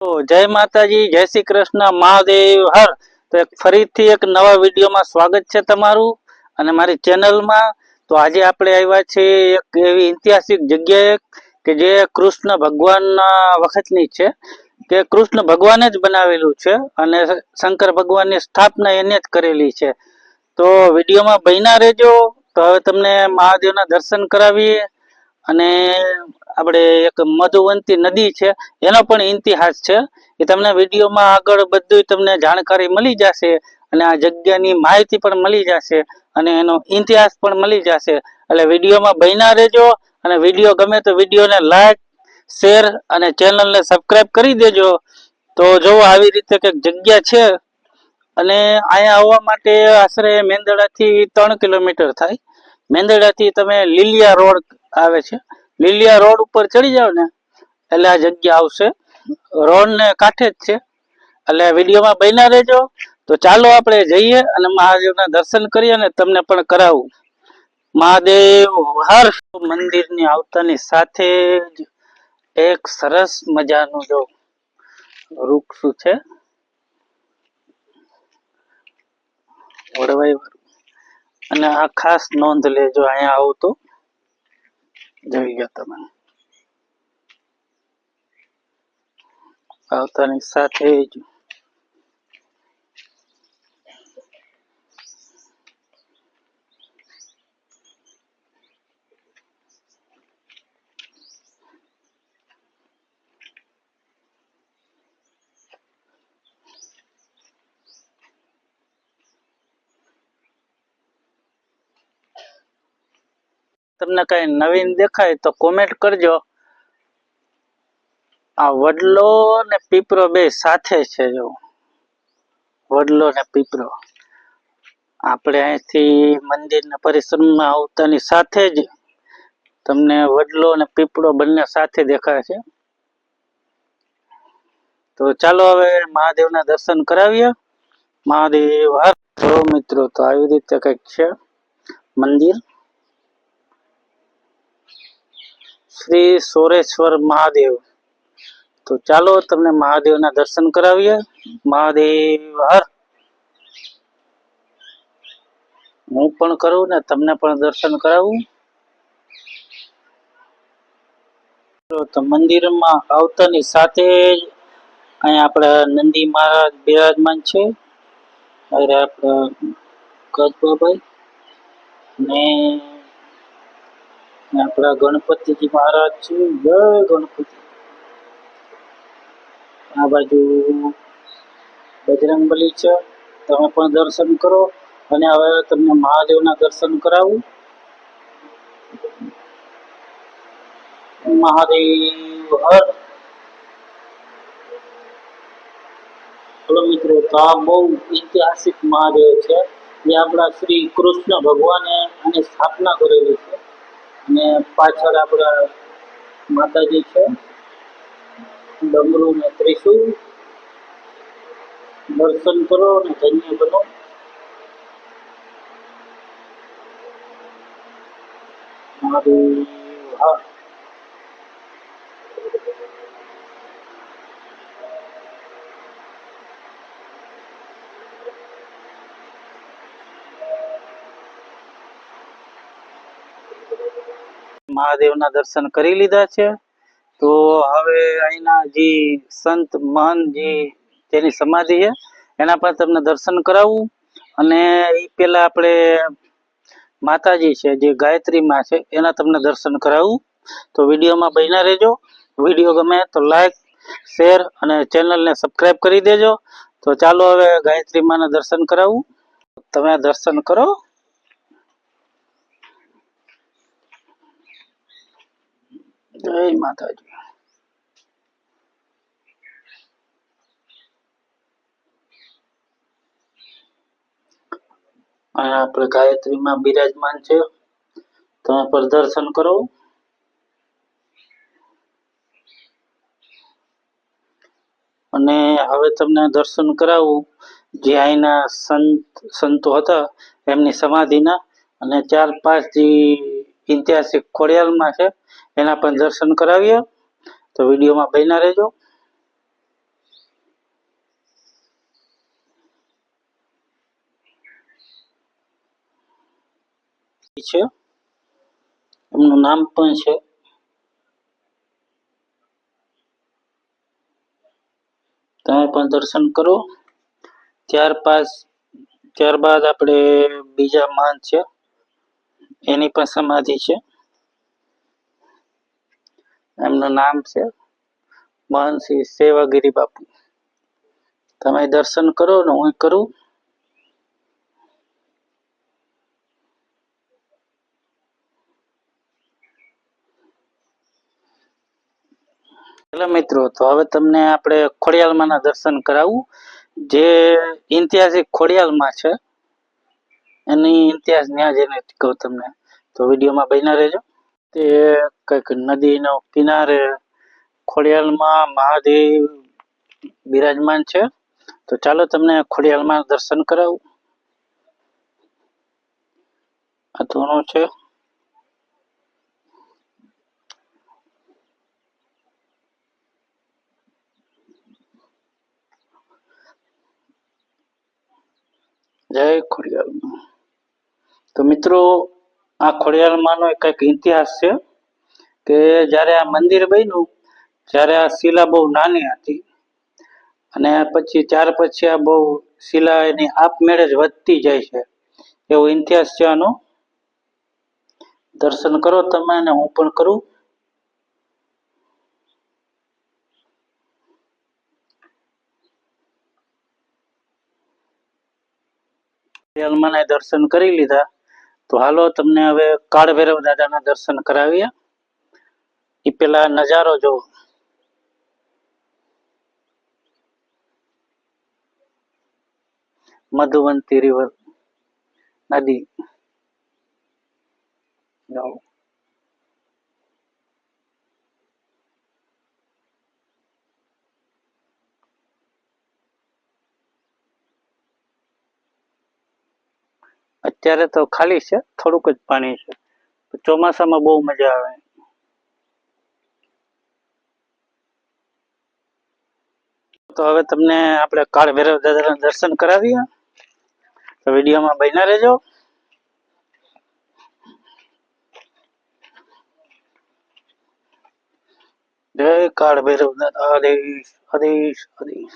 તો જય માતાજી, જય શ્રી કૃષ્ણ, મહાદેવ હર. તો ફરીથી એક નવા વિડીયોમાં સ્વાગત છે તમારું અને મારી ચેનલમાં. તો આજે આપણે આવ્યા છે એક એવી ઐતિહાસિક જગ્યાએ કે જે કૃષ્ણ ભગવાનના વખતની છે, કે કૃષ્ણ ભગવાને જ બનાવેલું છે અને શંકર ભગવાનની સ્થાપના એને જ કરેલી છે. તો વિડીયોમાં બન્યા રહેજો. તો હવે તમને મહાદેવના દર્શન કરાવીએ અને આપણે એક મધુવંતી નદી છે એનો પણ ઇતિહાસ છે. એ તમને વિડીયોમાં આગળ બધું તમને જાણકારી મળી જશે અને આ જગ્યાની માહિતી પણ મળી જશે અને એનો ઇતિહાસ પણ મળી જશે. એટલે વિડીયોમાં બન્યા રહેજો અને વિડીયો ગમે તો વિડીયોને લાઈક, શેર અને ચેનલને સબસ્ક્રાઇબ કરી દેજો. તો જો આવી રીતે કંઈક જગ્યા છે અને અહીંયા આવવા માટે આશરે મેંદરડાથી 3 કિલોમીટર થાય. મેંદરડાથી તમે લીલિયા રોડ આવે છે, લીલિયા રોડ ઉપર ચડી જાવ ને એટલે આ જગ્યા આવશે. રોડ ને કાંઠે જ છે. એટલે વિડીયોમાં બન્યા રહેજો. તો ચાલો આપણે જઈએ અને મહાદેવના દર્શન કરીએ અને તમને પણ કરાવું. મહાદેવ હર. મંદિરની આવતાની સાથે જ એક સરસ મજાનું જો વૃક્ષ છે, વડવાઈ, અને આ ખાસ નોંધ લેજો. અહીંયા આવું તો જોઈ ગયા તમે. આવતાની સાથે જ તમને કઈ નવીન દેખાય તો કોમેન્ટ કરજો. આ વડલો ને પીપરો બે સાથે છે. જો વડલો ને પીપરો આપણે અહીંથી મંદિરના પરિસરમાં આવતાની સાથે જ તમને વડલો અને પીપળો બંને સાથે દેખાય છે. તો ચાલો હવે મહાદેવના દર્શન કરાવીએ. મહાદેવ હર. જો મિત્રો, તો આવી રીતે કંઈક છે મંદિર. શ્રી સોરેશ્વર મહાદેવ. તો ચાલો તમને મહાદેવના દર્શન કરાવીએ. મહાદેવ હર. હું પણ કરું ને તમને પણ દર્શન કરાવું. તો મંદિરમાં આવતાની સાથે જ અહીંયા આપણા નંદી મહારાજ બિરાજમાન છે. અરે આપણા ગજબાભાઈ ને આપણા ગણપતિજી મહારાજ છે. જય ગણપતિ. આ બાજુ બજરંગબલી છે. તમે પણ દર્શન કરો અને હવે તમને મહાદેવના દર્શન કરાવું. મહાદેવ હર. ચલો મિત્રો, તો આ બહુ ઐતિહાસિક મહાદેવ છે. જે આપણા શ્રી કૃષ્ણ ભગવાને આની સ્થાપના કરેલી છે અને પાછળ આપણા માતાજી છે, ડમરું ને ત્રિશુલ. દર્શન કરો અને ધન્ય બનો. મહાદેવ હર. મહાદેવના દર્શન કરી લીધા છે. તો હવે અહીંના જે સંત મહાન જે તેની સમાધિ છે એના પર તમને દર્શન કરાવું. અને એ પેલા આપણે માતાજી છે જે ગાયત્રી માં છે એના તમને દર્શન કરાવું. તો વિડીયોમાં બન્યા રહેજો. વિડીયો ગમે તો લાઈક, શેર અને ચેનલને સબસ્ક્રાઇબ કરી દેજો. તો ચાલો હવે ગાયત્રી માના દર્શન કરાવું. તમે દર્શન કરો. જય માતાજી. અહીંયા આપણે ગાયત્રીમાં બિરાજમાન છે. તમે પર દર્શન કરો. અને હવે તમને દર્શન કરાવું જે અહીંના સંતો હતા એમની સમાધિના, અને 4-5 જે ઐતિહાસિક ખોડિયાલમાં છે એના પણ દર્શન કરાવીએ. તો વિડીયોમાં બન્યા રહેજો. છે, એમનું નામ પણ છે. તમે પણ દર્શન કરો. ત્યારબાદ આપણે બીજા મહંત છે, એની પણ સમાધિ છે. એમનું નામ છે મહંત શ્રી સેવાગીરી બાપુ. તમે દર્શન કરો ને હું કરું. હેલો મિત્રો, તો હવે તમને આપણે ખોડિયાલમાંના દર્શન કરાવું. જે ઐતિહાસિક ખોડિયાલમાં છે એની ઇતિહાસ ત્યાં જઈને કહું તમને, તો વિડીયોમાં બન્યા રહેજો. તે કંઈક નદીનો કિનારે ખોડિયાલમાં મહાદેવ બિરાજમાન છે. તો ચાલો તમને ખોડિયાલમાં દર્શન કરાવું. આ ધૂણો છે. જય ખોડિયાલમાં. તો મિત્રો, આ ખોડિયાલમાંનો કંઈક ઇતિહાસ છે કે જ્યારે આ મંદિર બન્યું ત્યારે આ શિલા બહુ નાની હતી, અને પછી ત્યાર પછી આ બહુ શિલા એની આપમેળે જ વધતી જાય છે, એવો ઇતિહાસ છે આનો. દર્શન કરો તમે અને હું પણ કરું. ખોડિયાલમાંના દર્શન કરી લીધા, તો હાલો તમને હવે કાળ ભૈરવ દાદાના દર્શન કરાવીએ. એ પેલા નજારો જો. મધુવંતી રિવર નદી. અત્યારે તો ખાલી છે, થોડુંક જ પાણી છે. ચોમાસામાં બહુ મજા આવે. તો હવે તમને આપણે કાળ ભૈરવ દાદાના દર્શન કરાવીએ. તો વિડીયોમાં બન્યા રહેજો. જય કાળ ભૈરવ દાદા. આદેશ આદેશ આદેશ.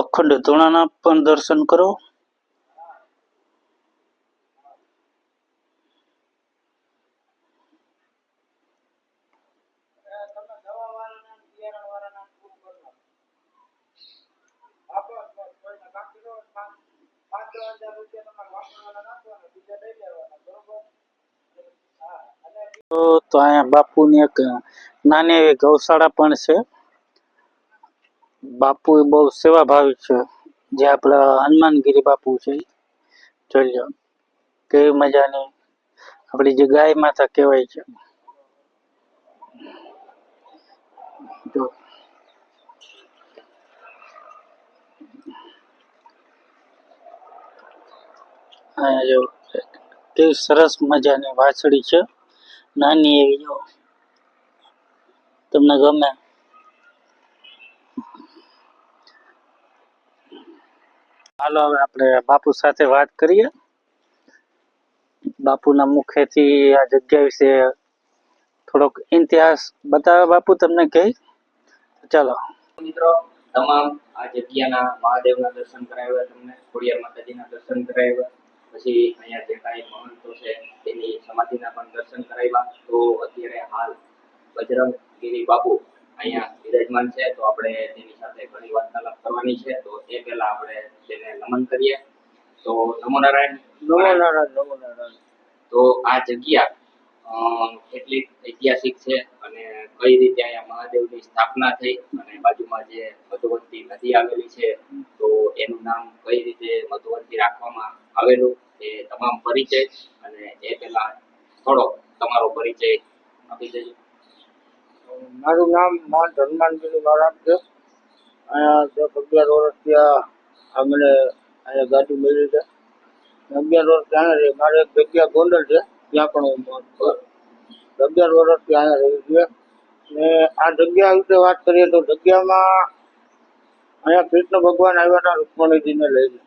અખંડ ધૂણાના પણ દર્શન કરો. તો અહીંયા બાપુની એક નાની એવી ગૌશાળા પણ છે. બાપુ બહુ સેવાભાવી છે. જે આપણા હનુમાનગીરી બાપુ છે, જોઈ લો કેવી મજાની આપણી જે ગાય માતા કહેવાય છે. જો અહીંયા જો કેવી સરસ મજાની વાછડી છે, નાની એવી. જો તમને ગમે. હાલો હવે આપણે બાપુ સાથે વાત કરીએ. બાપુના મુખેથી આ જગ્યા વિશે થોડોક ઇતિહાસ બતાવે બાપુ તમને કહે. ચાલો મિત્રો, તમામ આ જગ્યાના મહાદેવના દર્શન કરાવ્યા, તમને ખોડિયાર માતાજીના દર્શન કરાવ્યા, પછી અહીંયા જે કાંઈ મહંતો છે તેની સમાધિના પણ દર્શન કરાવ્યા. તો અત્યારે હાલ બજરંગગીરી બાપુ અહીંયા બિરાજમાન છે, તો આપણે તેની સાથે ઘણી વાર્તાલાપ કરવાની છે. તો એ પહેલા આપણે તેને નમન કરીએ. તો નમો નારાયણ. નમો નારાયણ. નમો નારાયણ. તો આ જગ્યા કેટલીક ઐતિહાસિક છે અને કઈ રીતે અહીંયા મહાદેવની સ્થાપના થઈ, અને બાજુમાં જે મધુવંતી નદી આવેલી છે તો એનું નામ કઈ રીતે મધુવંતી રાખવામાં આવેલું, એ તમામ પરિચય. અને એ પહેલા થોડો તમારો પરિચય આપી દેજો. મારું નામ મહંત હનુમાનગીરી મહારાજ છે. અહીંયા 10-11 વર્ષથી આ મને અહીંયા ગાડી મળી છે. 11 વર્ષ ત્યાં રહી. મારે એક જગ્યા ગોંડલ છે, ત્યાં પણ હું મોજ કરું. 11 વર્ષથી અહીંયા રહી છે. ને આ જગ્યા વિશે વાત કરીએ તો જગ્યામાં અહીંયા કૃષ્ણ ભગવાન આવ્યા હતા રૂકમણીજીને લઈને.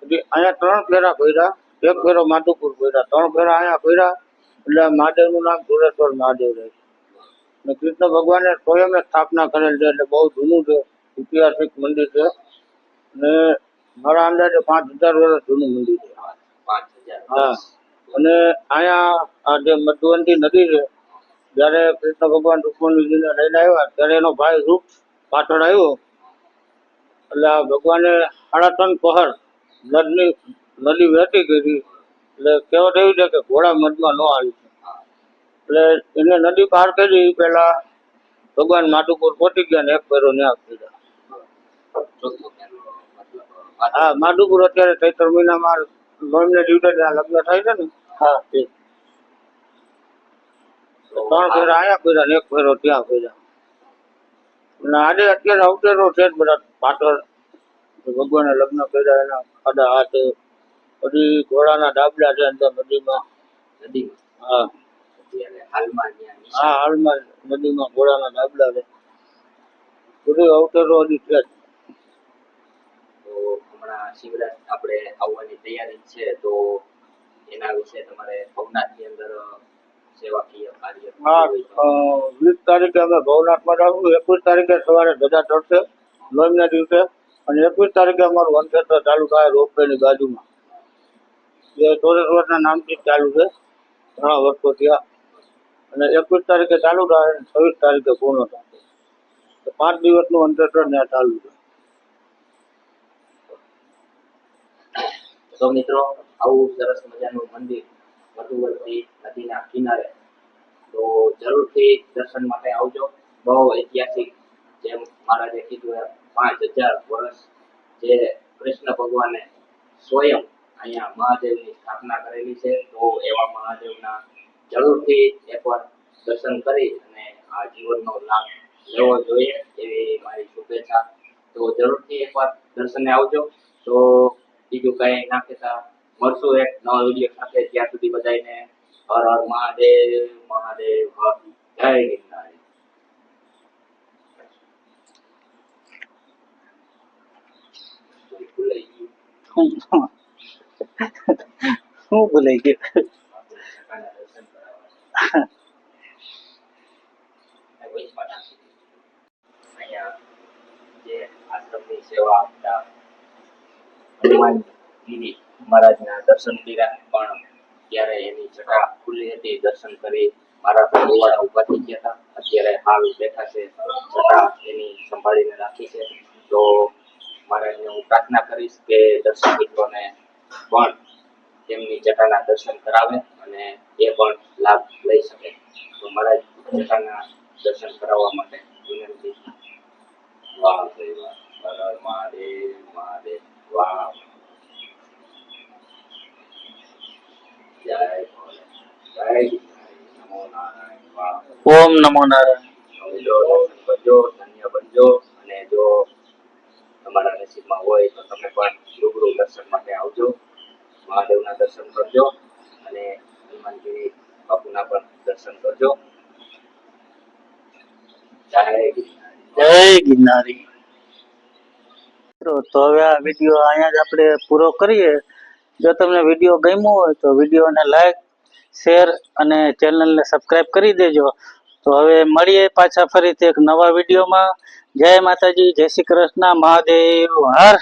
પછી અહીંયા 3 ફેરા ફર્યા, એક ફેરો માધુપુર ફર્યા, 3 ફેરા અહીંયા ફર્યા. એટલે આ મહાદેવનું નામ ધુરેશ્વર મહાદેવ રહે છે. ને કૃષ્ણ ભગવાને સ્વયં સ્થાપના કરેલ છે, એટલે બહુ જૂનું છે, ઐતિહાસિક મંદિર છે. ને મારા અંદાજે 5000 વર્ષ જૂનું મંદિર છે. 5000. હા, અને અહીંયા આ જે મધુવંતી નદી છે, જ્યારે કૃષ્ણ ભગવાન રૂકમણીજીને લઈને આવ્યા ત્યારે એનો ભાઈ રૂપ પાછળ આવ્યો. એટલે આ ભગવાને 3.5 પહર નદી વહેતી કરી. એટલે કહેવત એવી છે કે ઘોડા મધમાં ન આવી છે. એટલે એને નદી પાર કરી પેલા ભગવાન માધુપુર પહોંચી ગયા ને એક ફેરો ન્યા કર્યા. હા, માધુપુર અત્યારે ચૈત્ર મહિનામાં નોમને દિવસે ત્યાં લગ્ન થાય છે ને. હા, તે 3 ફેરા અહીંયા કર્યા ને એક ફેરો ત્યાં કર્યા. અને આજે અત્યારે અવતરો છે જ બધા પાછળ ભગવાને લગ્ન કર્યા એના ખાડા હાથે. પછી ઘોડાના ડાબલા છે અંદર નદીમાં. નદીમાં હા અત્યારે હાલમાં ત્યાં નિશાન. હા, હાલમાં નદીમાં ઘોડાના ડાબલા છે. બધું અવતરો હજી છે જ. તો હમણાં શિવરાત્રી આપણે આવવાની તૈયારી છે, તો એના વિશે તમારે ભવનાથની અંદર સેવાકીય કાર્ય હા, 20 તારીખે અમે ભવનાથમાં જશું. 21 તારીખે સવારે ધજા ચડશે નોમના દિવસે. અને 21 તારીખે અમારું વનક્ષેત્ર ચાલુ થાય રોપવેની બાજુમાં. જે ચોરેશ્વરના નામથી જ ચાલુ છે ઘણા વર્ષો ત્યાં. અને 21 તારીખે ચાલુ થાય અને 26 તારીખે પૂર્ણ થશે. તો 5 દિવસનું વનક્ષેત્ર ત્યાં ચાલુ છે. તો મિત્રો, આવું સરસ મજાનું મંદિર મધુવંતી નદીના કિનારે, તો જરૂરથી દર્શન માટે આવજો. બહુ ઐતિહાસિક, જેમ મહારાજે કીધું એમ 5000 વર્ષ જે કૃષ્ણ ભગવાને સ્વયં અહીંયા મહાદેવની સ્થાપના કરેલી છે. તો એવા મહાદેવના જરૂરથી એકવાર દર્શન કરી અને આ જીવનનો લાભ લેવો જોઈએ એવી મારી શુભેચ્છા. તો જરૂરથી એકવાર દર્શને આવજો. તો બીજું કઈ ના કહેતા મળશું એક નવા વિડીયો સાથે. ત્યાં સુધી બધાને હર હર મહાદેવ, મહાદેવ હર. જય ગિરનારી. ભૂલાઈ ગયું. શું ભૂલાઈ ગયું? કાકાના દર્શન કરાવવા. વચમાં નાખી દીધું. અહીંયા જે આશ્રમની સેવા આપતા હનુમાનગીરી મહારાજના દર્શન કર્યા, પણ ત્યારે એની જટા ખુલ્લી હતી. દર્શન કરી મારા ગોવાળા ઉભા થઈ ગયા હતા. અત્યારે હાલ બેઠા છે, જટા એની સંભાળીને રાખી છે. તો મહારાજને હું પ્રાર્થના કરીશ કે દર્શક મિત્રોને પણ તેમની જટાના દર્શન કરાવે અને એ પણ લાભ લઈ શકે. તો મહારાજ જટાના દર્શન કરાવવા માટે વિનંતી. વાહ જય વાહ, હર હર મહાદેવ, મહાદેવ વાહ. જય ભોલે, જય નમો નારાયણ વાહ. ઓમ નમો નારાયણ. સમજો, દર્શન કરજો, ધન્ય બનજો. અને જો તમારા નસીબમાં હોય તો તમે પણ રૂબરૂ દર્શન માટે આવજો, મહાદેવના દર્શન કરજો અને હનુમાનગીરી બાપુના પણ દર્શન કરજો. જય ગિરનારી. જય ગિરનારી. તો હવે આ વિડીયો અહીંયા જ આપણે પૂરો કરીએ. જો તમને વિડીયો ગમ્યો હોય તો વિડીયોને લાઈક, શેર અને ચેનલને સબસ્ક્રાઇબ કરી દેજો. તો હવે મળીએ પાછા ફરીથી એક નવા વિડીયોમાં. જય માતાજી, જય શ્રી કૃષ્ણ, મહાદેવ હર.